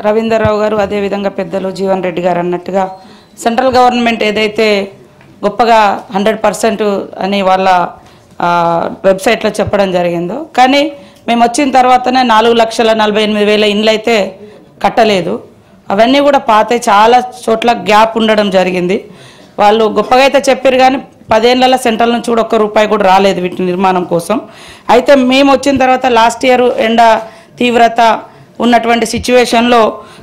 రవీందర్ రావు గారు అదేవిధంగా పెద్దలు జీవన్ రెడ్డి గారు అన్నట్టుగా సెంట్రల్ గవర్నమెంట్ ఏదైతే గొప్పగా 100% అని వాళ్ళ వెబ్సైట్లో చెప్పడం జరిగిందో, కానీ మేము వచ్చిన తర్వాతనే 4,48,000 ఇండ్లు అయితే కట్టలేదు. అవన్నీ కూడా పాతే చాలా చోట్ల గ్యాప్ ఉండడం జరిగింది. వాళ్ళు గొప్పగా అయితే చెప్పారు కానీ 10 ఏళ్ల సెంట్రల్ నుంచి కూడా ₹1 కూడా రాలేదు వీటి నిర్మాణం కోసం. అయితే మేము వచ్చిన తర్వాత లాస్ట్ ఇయర్ ఎండ తీవ్రత ఉన్నటువంటి సిచ్యువేషన్లో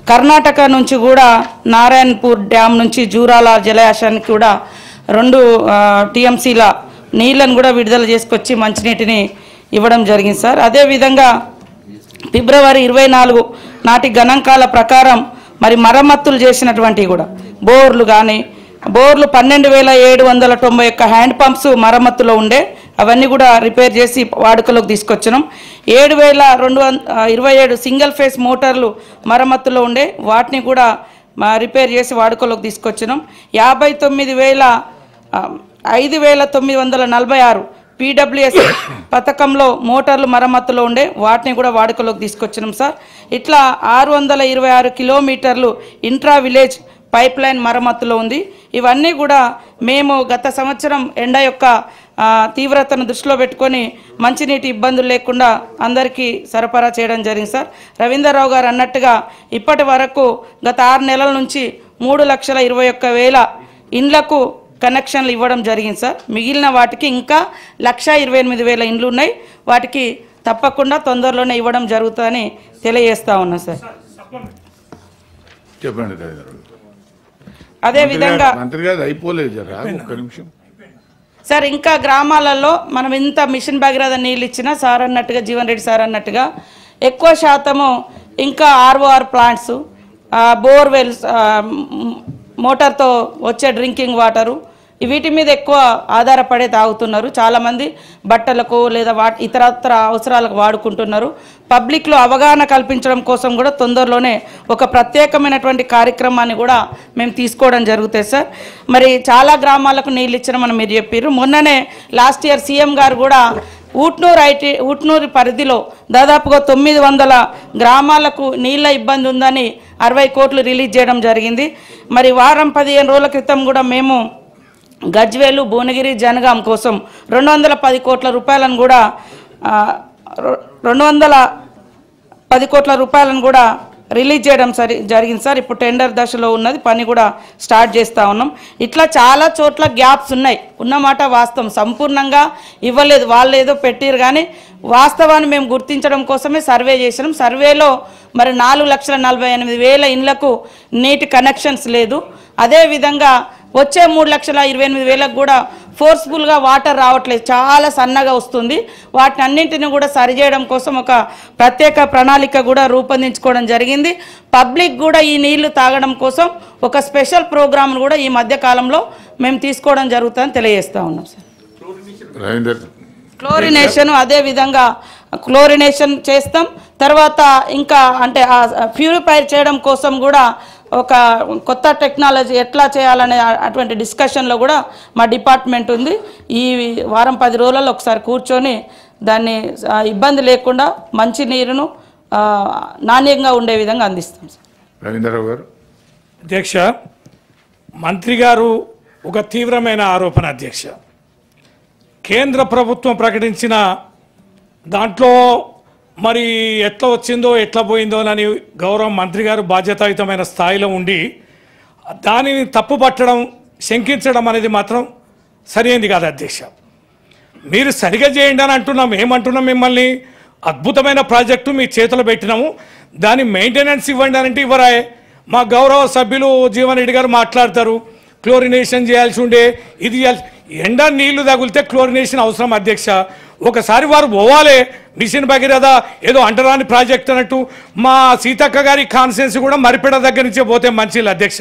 కర్ణాటక నుంచి కూడా నారాయణపూర్ డ్యామ్ నుంచి జూరాల జలాశయానికి కూడా 2 TMCల నీళ్లను కూడా విడుదల చేసుకొచ్చి మంచినీటిని ఇవ్వడం జరిగింది సార్. అదేవిధంగా ఫిబ్రవరి 24 నాటి గణాంకాల ప్రకారం మరి మరమ్మతులు చేసినటువంటివి కూడా బోర్లు 12,791 హ్యాండ్ పంప్స్ మరమ్మతులో ఉండే, అవన్నీ కూడా రిపేర్ చేసి వాడుకలోకి తీసుకొచ్చినాం. 7,227 సింగిల్ ఫేస్ మోటార్లు మరమ్మతులో ఉండే, వాటిని కూడా రిపేర్ చేసి వాడుకలోకి తీసుకొచ్చినాం. 5,946 PWS పథకంలో మోటార్లు మరమ్మతులో ఉండే, వాటిని కూడా వాడుకలోకి తీసుకొచ్చినాం సార్. ఇట్లా 626 కిలోమీటర్లు ఇంట్రా విలేజ్ పైప్ లైన్ మరమ్మతులో ఉంది. ఇవన్నీ కూడా మేము గత సంవత్సరం ఎండ యొక్క తీవ్రతను దృష్టిలో పెట్టుకొని మంచినీటి ఇబ్బందులు లేకుండా అందరికీ సరఫరా చేయడం జరిగింది సార్. రవీందర్ రావు గారు అన్నట్టుగా ఇప్పటి వరకు గత 6 నెలల నుంచి 3,21,000 ఇండ్లకు కనెక్షన్లు ఇవ్వడం జరిగింది సార్. మిగిలిన వాటికి ఇంకా 1,28,000 ఇండ్లు ఉన్నాయి. వాటికి తప్పకుండా తొందరలోనే ఇవ్వడం జరుగుతుందని తెలియజేస్తా ఉన్నా సార్. చెప్పండి. అదేవిధంగా సార్ ఇంకా గ్రామాలలో మనం ఇంత మిషన్ భగీరథ నీళ్ళు ఇచ్చినా సార్ అన్నట్టుగా జీవన్ రెడ్డి సార్ అన్నట్టుగా ఎక్కువ శాతము ఇంకా ROR ప్లాంట్స్, బోర్వెల్స్, మోటార్తో వచ్చే డ్రింకింగ్ వాటరు, వీటి మీద ఎక్కువ ఆధారపడే తాగుతున్నారు. చాలామంది బట్టలకు లేదా ఇతరత్ర అవసరాలకు వాడుకుంటున్నారు. పబ్లిక్లో అవగాహన కల్పించడం కోసం కూడా తొందరలోనే ఒక ప్రత్యేకమైనటువంటి కార్యక్రమాన్ని కూడా మేము తీసుకోవడం జరుగుతుంది సార్. మరి చాలా గ్రామాలకు నీళ్ళు ఇచ్చిన మీరు చెప్పారు. మొన్ననే లాస్ట్ ఇయర్ సీఎం గారు కూడా ఊట్నూరు పరిధిలో దాదాపుగా 900 గ్రామాలకు నీళ్ళ ఇబ్బంది ఉందని 60 కోట్లు రిలీజ్ చేయడం జరిగింది. మరి వారం 15 రోజుల క్రితం కూడా మేము గజ్వేలు, భువనగిరి, జనగాం కోసం 210 కోట్ల రూపాయలను కూడా 210 కోట్ల రూపాయలను కూడా రిలీజ్ చేయడం జరిగింది సార్. ఇప్పుడు టెండర్ దశలో ఉన్నది, పని కూడా స్టార్ట్ చేస్తూ ఉన్నాం. ఇట్లా చాలా చోట్ల గ్యాప్స్ ఉన్నాయి, ఉన్నమాట వాస్తవం. సంపూర్ణంగా ఇవ్వలేదు, వాళ్ళు ఏదో పెట్టారు కానీ వాస్తవాన్ని మేము గుర్తించడం కోసమే సర్వే చేసినాం. సర్వేలో మరి 4,48,000 ఇండ్లకు నీటి కనెక్షన్స్ లేదు. అదేవిధంగా వచ్చే 3,28,000 కూడా ఫోర్స్ఫుల్గా వాటర్ రావట్లేదు, చాలా సన్నగా వస్తుంది. వాటిని అన్నింటినీ కూడా సరిచేయడం కోసం ఒక ప్రత్యేక ప్రణాళిక కూడా రూపొందించుకోవడం జరిగింది. పబ్లిక్ కూడా ఈ నీళ్లు తాగడం కోసం ఒక స్పెషల్ ప్రోగ్రామ్ను కూడా ఈ మధ్య కాలంలో మేము తీసుకోవడం జరుగుతుందని తెలియజేస్తూ ఉన్నాం సార్. క్లోరినేషన్ అదేవిధంగా క్లోరినేషన్ చేస్తాం. తర్వాత ఇంకా అంటే ప్యూరిఫై చేయడం కోసం కూడా ఒక కొత్త టెక్నాలజీ ఎట్లా చేయాలనే అటువంటి డిస్కషన్లో కూడా మా డిపార్ట్మెంట్ ఉంది. ఈ వారం 10 రోజులలో ఒకసారి కూర్చొని దాన్ని ఇబ్బంది లేకుండా మంచి నీరును నాణ్యంగా ఉండే విధంగా అందిస్తాం సార్. రవీంద్రరావు గారు. అధ్యక్ష, మంత్రి గారు ఒక తీవ్రమైన ఆరోపణ అధ్యక్ష. కేంద్ర ప్రభుత్వం ప్రకటించిన దాంట్లో మరి ఎట్లా వచ్చిందో ఎట్లా పోయిందో అని గౌరవ మంత్రి గారు బాధ్యతాయుతమైన స్థాయిలో ఉండి దానిని తప్పుపట్టడం, శంకించడం అనేది మాత్రం సరైనది కాదు అధ్యక్ష. మీరు సరిగా చేయండి అని అంటున్నాం. ఏమంటున్నాం మిమ్మల్ని? అద్భుతమైన ప్రాజెక్టు మీ చేతిలో పెట్టినాము, దాని మెయింటెనెన్స్ ఇవ్వండి అని అంటే ఇవ్వరాయే. మా గౌరవ సభ్యులు జీవన్ రెడ్డి గారు మాట్లాడతారు, క్లోరినేషన్ చేయాల్సి ఉండే, ఇది ఎండ నీళ్లు తగిలితే క్లోరినేషన్ అవసరం అధ్యక్ష. ఒకసారి వారు పోవాలి. మిషన్ భగీరథ ఏదో అంటరాని ప్రాజెక్ట్ అన్నట్టు మా సీతక్క గారి కాన్సెన్స్ కూడా మరిపేడ దగ్గర నుంచే పోతే మంచిది అధ్యక్ష.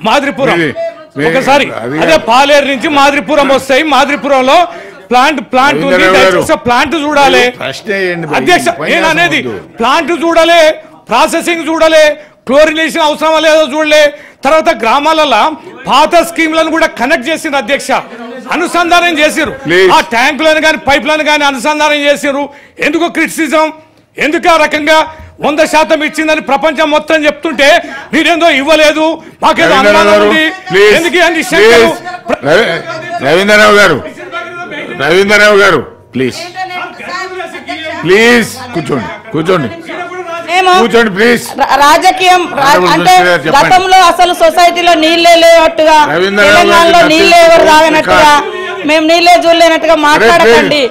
మాదిరిపురం ఒకసారి అదే పాలేరు నుంచి మాదిరిపురం వస్తాయి. మాదిరిపురంలో ప్లాంట్ ప్లాంట్ చూడాలి అధ్యక్ష. నేను అనేది ప్లాంట్ చూడాలి, ప్రాసెసింగ్ చూడాలి, క్లోరినేషన్ అవసరమా లేదో చూడలే. తర్వాత గ్రామాలలో పాత స్కీమ్లను కూడా కనెక్ట్ చేసిండ్రు అధ్యక్ష, అనుసంధానం చేసిరు. ఆ ట్యాంకులను కానీ పైప్లను కానీ అనుసంధానం చేసిరు. ఎందుకు క్రిటిసిజం? ఎందుకు ఆ రకంగా 100% ఇచ్చిందని ప్రపంచం మొత్తం చెప్తుంటే మీరేందో ఇవ్వలేదు, మాకేదో అనుమానం ఉంది. ఎందుకు ఇవన్నీ శంకలు? రవీంద్రరావు గారు ప్లీజ్ కూర్చోండి ప్లీజ్. రాజకీయం అంటే గతంలో అసలు సొసైటీలో నీళ్ళే లేనట్టుగా, తెలంగాణలో నీళ్ళే ఎవరు తాగినట్టుగా, మేము నీళ్ళే చూడలేనట్టుగా మాట్లాడకండి.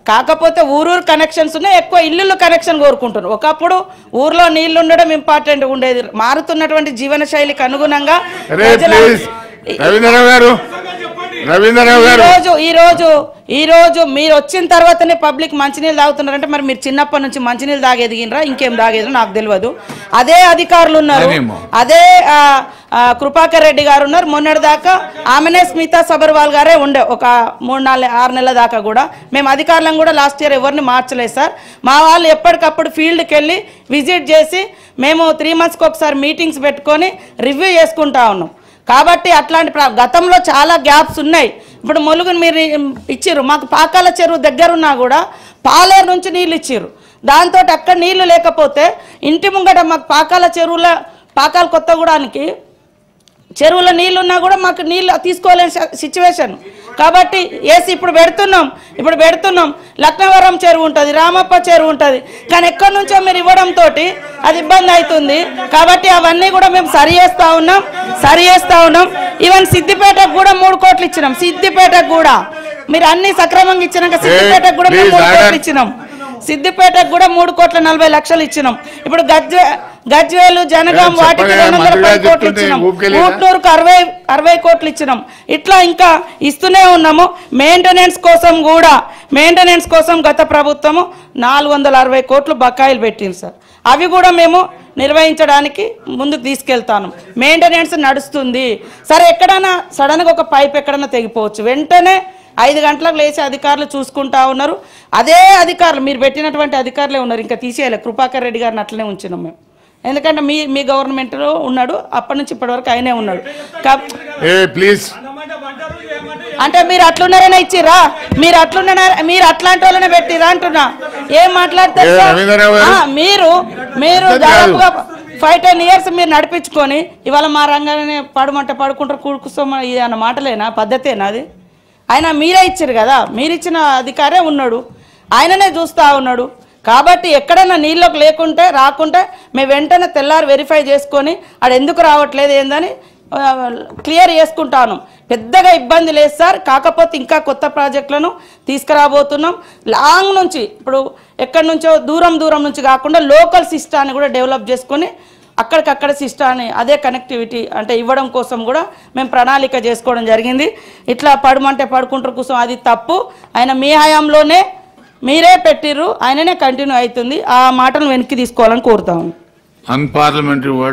కాకపోతే ఊరూరు కనెక్షన్స్ ఉన్నాయి, ఎక్కువ ఇల్లు కనెక్షన్ కోరుకుంటున్నారు. ఒకప్పుడు ఊర్లో నీళ్లు ఉండడం ఇంపార్టెంట్ ఉండేది. మారుతున్నటువంటి జీవన శైలికి అనుగుణంగా ఈ రోజు మీరు వచ్చిన తర్వాతనే పబ్లిక్ మంచినీళ్ళు తాగుతున్నారంటే మరి మీరు చిన్నప్పటి నుంచి మంచినీళ్ళు తాగి ఎదిగినరా, ఇంకేం తాగేదో నాకు తెలియదు. అదే అధికారులు ఉన్నారు, అదే కృపాకర్ రెడ్డి గారు ఉన్నారు. మొన్నటి దాకా ఆమెనే స్మితా సబర్వాల్ గారే ఉండే ఒక 3-6 నెలల దాకా కూడా. మేము అధికారులను కూడా లాస్ట్ ఇయర్ ఎవరిని మార్చలేదు సార్. మా వాళ్ళు ఎప్పటికప్పుడు ఫీల్డ్కి వెళ్ళి విజిట్ చేసి మేము 3 monthsకి ఒకసారి మీటింగ్స్ పెట్టుకొని రివ్యూ చేసుకుంటా ఉన్నాం. కాబట్టి అట్లాంటి గతంలో చాలా గ్యాప్స్ ఉన్నాయి. ఇప్పుడు ములుగుని మీరు ఇచ్చిర్రు, మాకు పాకాల చెరువు దగ్గరున్నా కూడా పాలేరు నుంచి నీళ్ళు ఇచ్చిర్రు. దాంతో అక్కడ నీళ్లు లేకపోతే ఇంటి ముంగట మాకు పాకాల కొత్తగూడానికి చెరువులో నీళ్ళున్నా కూడా మాకు నీళ్ళు తీసుకోలేని సిచ్యువేషన్. కాబట్టి ఇప్పుడు పెడుతున్నాం లక్నవరం చెరువు ఉంటుంది, రామప్ప చెరువు ఉంటుంది, కానీ ఎక్కడి నుంచో మీరు ఇవ్వడంతో అది ఇబ్బంది అవుతుంది. కాబట్టి అవన్నీ కూడా మేము సరి చేస్తూ ఉన్నాం. ఈవెన్ సిద్దిపేటకు కూడా 3 కోట్లు ఇచ్చినాం. సిద్దిపేటకు కూడా మీరు అన్ని సక్రమంగా ఇచ్చినాక సిద్దిపేటకు కూడా మేము 3 కోట్లు ఇచ్చినాం. సిద్దిపేటకు కూడా 3,40,00,000 ఇచ్చినాం. ఇప్పుడు గజ్వేలు జనగాం వాటికి 210 కోట్లు ఇచ్చినాం. ఊట్నూరుకు 60 కోట్లు ఇచ్చినాం. ఇట్లా ఇంకా ఇస్తూనే ఉన్నాము. మెయింటెనెన్స్ కోసం గత ప్రభుత్వము 460 కోట్లు బకాయిలు పెట్టింది సార్. అవి కూడా మేము నిర్వహించడానికి ముందుకు తీసుకెళ్తాను. మెయింటెనెన్స్ నడుస్తుంది. సరే ఎక్కడైనా సడన్గా ఒక పైప్ ఎక్కడైనా తెగిపోవచ్చు, వెంటనే 5 గంటలకు లేచి అధికారులు చూసుకుంటా ఉన్నారు. అదే అధికారులు మీరు పెట్టినటువంటి అధికారులే ఉన్నారు, ఇంకా తీసేయాలి. కృపాకర్ రెడ్డి గారిని అట్లనే ఉంచినాం మేము. ఎందుకంటే మీ గవర్నమెంట్లో ఉన్నాడు, అప్పటి నుంచి ఇప్పటి వరకు ఆయనే ఉన్నాడు. అంటే మీరు అట్లున్నారనే ఇచ్చిరా, మీరు అట్లాంటి వాళ్ళనే పెట్టిరా అంటున్నా. ఏం మాట్లాడతారు మీరు దాదాపుగా 5-10 years మీరు నడిపించుకొని ఇవాళ మా రంగానే పడుకుంటారు కూర్చుకోమా, ఇది అన్న మాటలేనా, పద్ధతేనా అది? ఆయన మీరే ఇచ్చారు కదా, మీరు ఇచ్చిన అధికారే ఉన్నాడు, ఆయననే చూస్తూ ఉన్నాడు. కాబట్టి ఎక్కడైనా నీళ్ళకి రాకుంటే మేము వెంటనే తెల్లారి వెరిఫై చేసుకొని ఆడ ఎందుకు రావట్లేదు ఏందని క్లియర్ చేసుకుంటాను. పెద్దగా ఇబ్బంది లేదు సార్. కాకపోతే ఇంకా కొత్త ప్రాజెక్టులను తీసుకురాబోతున్నాం. లాంగ్ నుంచి ఇప్పుడు ఎక్కడి నుంచో దూరం నుంచి కాకుండా లోకల్ సిస్టాన్ని కూడా డెవలప్ చేసుకొని అక్కడికక్కడ సిస్టాన్ని అదే కనెక్టివిటీ అంటే ఇవ్వడం కోసం కూడా మేము ప్రణాళిక చేసుకోవడం జరిగింది. ఇట్లా పడుకుంటారు కోసం అది తప్పు. ఆయన మీ హయాంలోనే మీరే పెట్టిర్రు, ఆయననే కంటిన్యూ అవుతుంది. ఆ మాటను వెనక్కి తీసుకోవాలని కోరుతాము. Unparliamentary word